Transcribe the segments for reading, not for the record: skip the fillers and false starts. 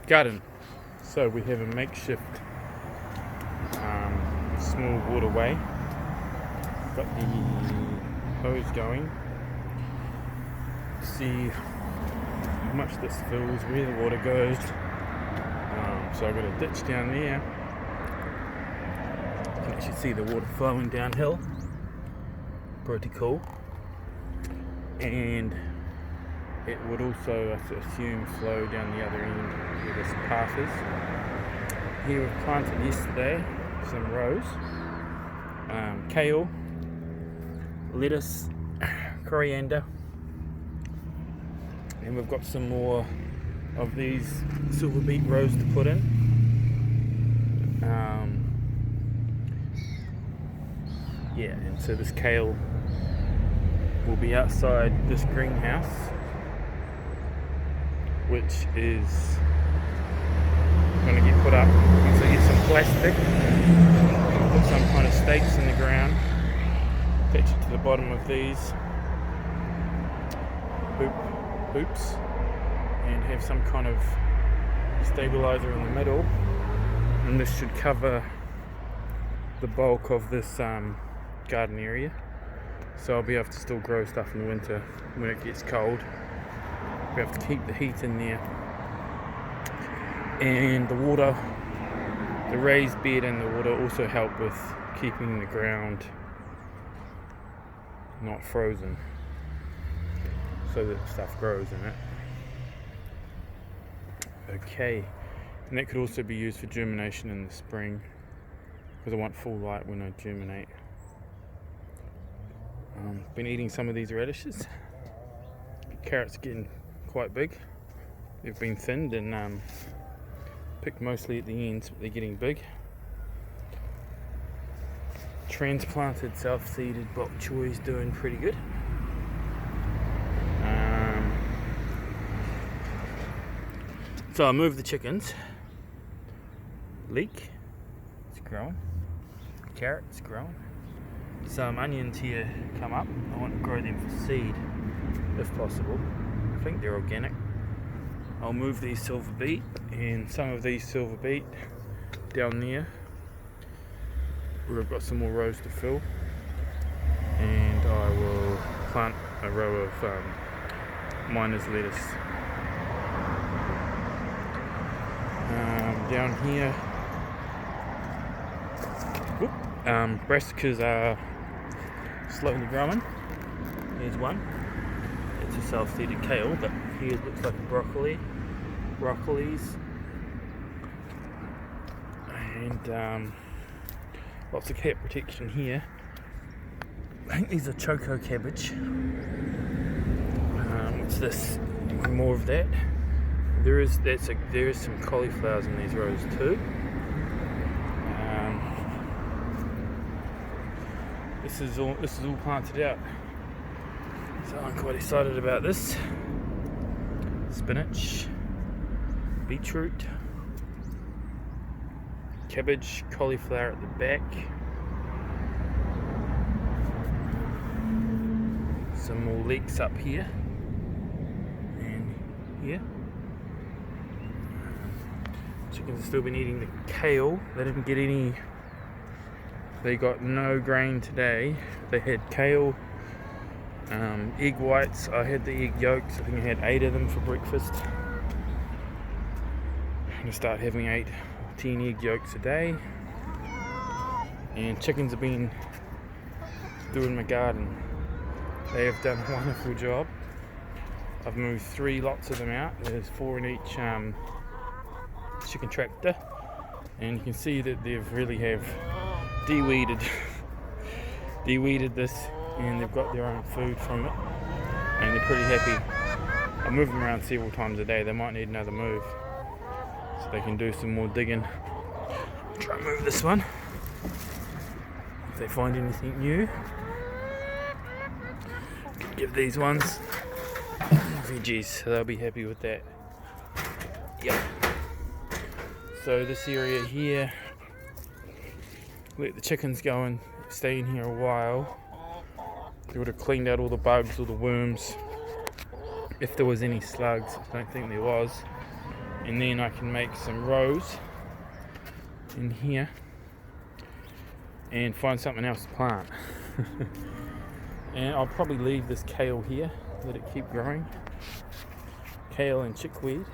garden. So we have a makeshift small waterway. Got the hose going. See how much this fills, where the water goes. So I've got a ditch down there. You can actually see the water flowing downhill. Pretty cool. And it would also, I assume, flow down the other end where this path is. Here we've planted yesterday some rows, kale, lettuce, coriander, and we've got some more of these silver beet rows to put in. And so this kale will be outside this greenhouse, which is going to get put up. So get some plastic, put some kind of stakes in the ground, attach it to the bottom of these hoops, and have some kind of stabilizer in the middle, and this should cover the bulk of this garden area. So I'll be able to still grow stuff in the winter when it gets cold. We have to keep the heat in there. And the water, the raised bed and the water also help with keeping the ground not frozen, so that stuff grows in it. Okay, and that could also be used for germination in the spring, because I want full light when I germinate. Been eating some of these radishes. Carrots getting quite big. They've been thinned and picked mostly at the ends, but they're getting big. Transplanted self-seeded bok choy is doing pretty good. So I moved the chickens. Leek, it's growing. Carrots growing. Some onions here come up. I want to grow them for seed, if possible. I think they're organic. I'll move these silver beet and some of these silver beet down there, where I've got some more rows to fill, and I will plant a row of miner's lettuce. Down here, brassicas are slowly growing. Here's one. It's a self-seeded kale, but here it looks like a broccolis, and lots of cat protection here. I think these are choco cabbage. What's this? More of that. There is some cauliflowers in these rows too. This is all planted out, so I'm quite excited about this. Spinach, beetroot, cabbage, cauliflower at the back, some more leeks up here and here. Chickens have still been eating the kale. They didn't get any. They got no grain today. They had kale, egg whites. I had the egg yolks. I think I had 8 of them for breakfast. I'm gonna start having 8 or 10 egg yolks a day. And chickens have been doing my garden. They have done a wonderful job. I've moved 3 lots of them out. There's 4 in each chicken tractor, and you can see that they really have de-weeded this, and they've got their own food from it, and they're pretty happy. I move them around several times a day. They might need another move, so they can do some more digging. Try and move this one if they find anything new. Give these ones veggies, so they'll be happy with that. Yep. So this area here, let the chickens go and stay in here a while. They would have cleaned out all the bugs, all the worms, if there was any slugs. I don't think there was. and then I can make some rows in here and find something else to plant. And I'll probably leave this kale here, let it keep growing. Kale and chickweed.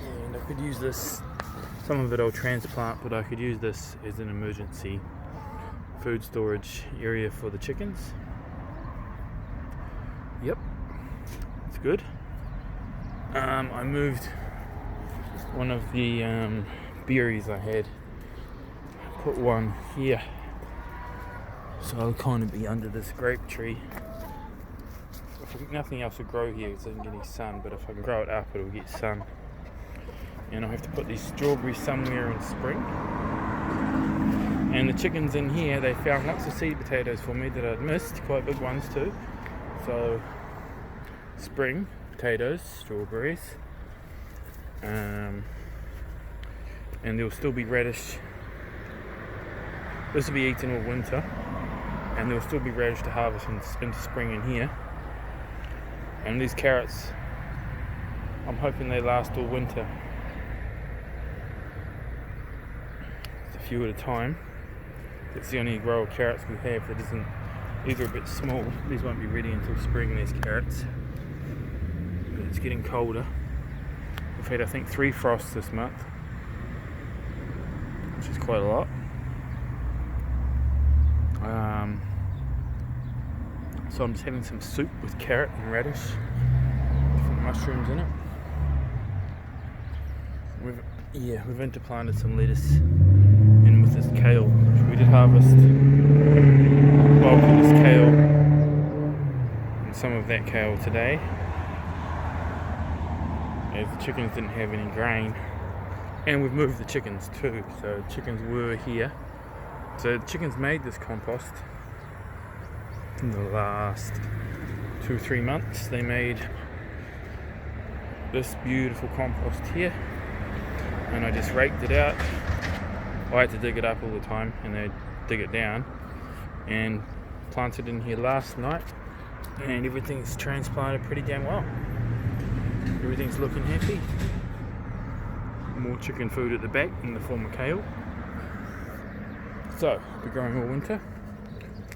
And I could use this, some of it I'll transplant, but I could use this as an emergency food storage area for the chickens. Yep, it's good. I moved one of the berries I had, put one here, so I'll kind of be under this grape tree. Nothing else will grow here because it doesn't get any sun, but if I can grow it up, it'll get sun. And I'll have to put these strawberries somewhere in spring. And the chickens in here, they found lots of seed potatoes for me that I'd missed, quite big ones too. So, spring potatoes, strawberries, and there'll still be radish. This will be eaten all winter, and there'll still be radish to harvest into spring in here. And these carrots, I'm hoping they last all winter. It's a few at a time. It's the only row of carrots we have that isn't, these are a bit small. These won't be ready until spring, these carrots. But it's getting colder. We've had, I think, 3 frosts this month, which is quite a lot. So I'm just having some soup with carrot and radish, different mushrooms in it. We've interplanted some lettuce in with this kale. We did harvest bulk of this kale and some of that kale today, as the chickens didn't have any grain. And we've moved the chickens too, so the chickens were here. So the chickens made this compost in the last 2 or 3 months. They made this beautiful compost here, and I just raked it out. I had to dig it up all the time, and they dig it down, and planted in here last night, and everything's transplanted pretty damn well. Everything's looking happy. More chicken food at the back in the form of kale. So, I'll be growing all winter.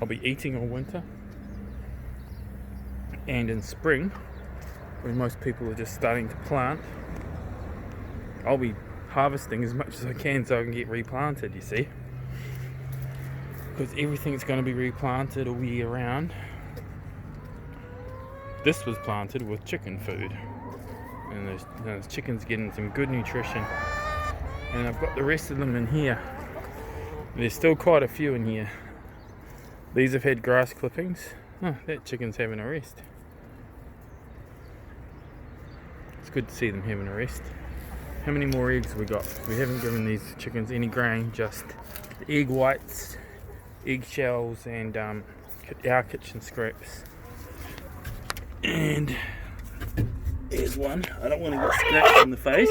I'll be eating all winter. And in spring, when most people are just starting to plant, I'll be harvesting as much as I can so I can get replanted, you see. Because everything's going to be replanted all year round. This was planted with chicken food. And those chickens getting some good nutrition. And I've got the rest of them in here. There's still quite a few in here. These have had grass clippings. Oh, that chicken's having a rest. It's good to see them having a rest. How many more eggs have we got? We haven't given these chickens any grain, just egg whites, egg shells, and our kitchen scraps. And here's one. I don't want to get scratched in the face.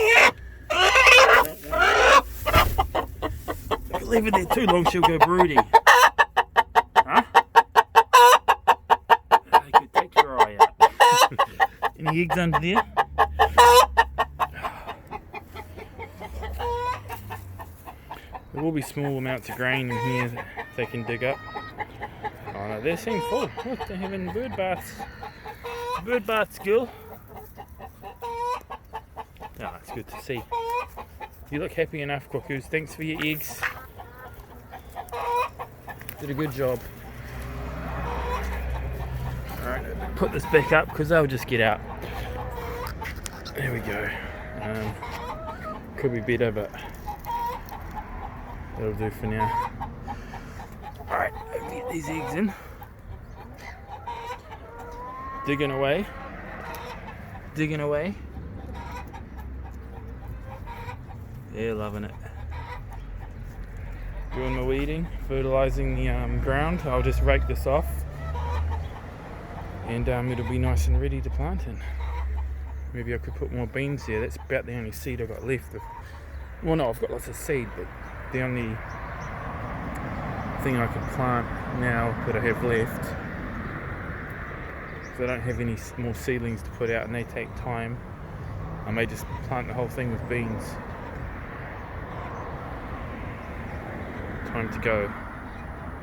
If you leave it there too long, she'll go broody. Huh? You could take your eye out. Any eggs under there? There will be small amounts of grain in here that they can dig up. Oh no, they seem full. Look, they're having bird baths. Bird bath school. Oh, it's good to see. You look happy enough, cuckoos. Thanks for your eggs. Did a good job. Alright, put this back up because they'll just get out. There we go. Could be better, but that'll do for now. Alright, get these eggs in. Digging away. Digging away. They're loving it. Doing my weeding, fertilising the ground. I'll just rake this off, and it'll be nice and ready to plant in. Maybe I could put more beans here. That's about the only seed I've got left. Well, no, I've got lots of seed, but the only thing I can plant now that I have left, because I don't have any more seedlings to put out, and they take time. I may just plant the whole thing with beans. Time to go.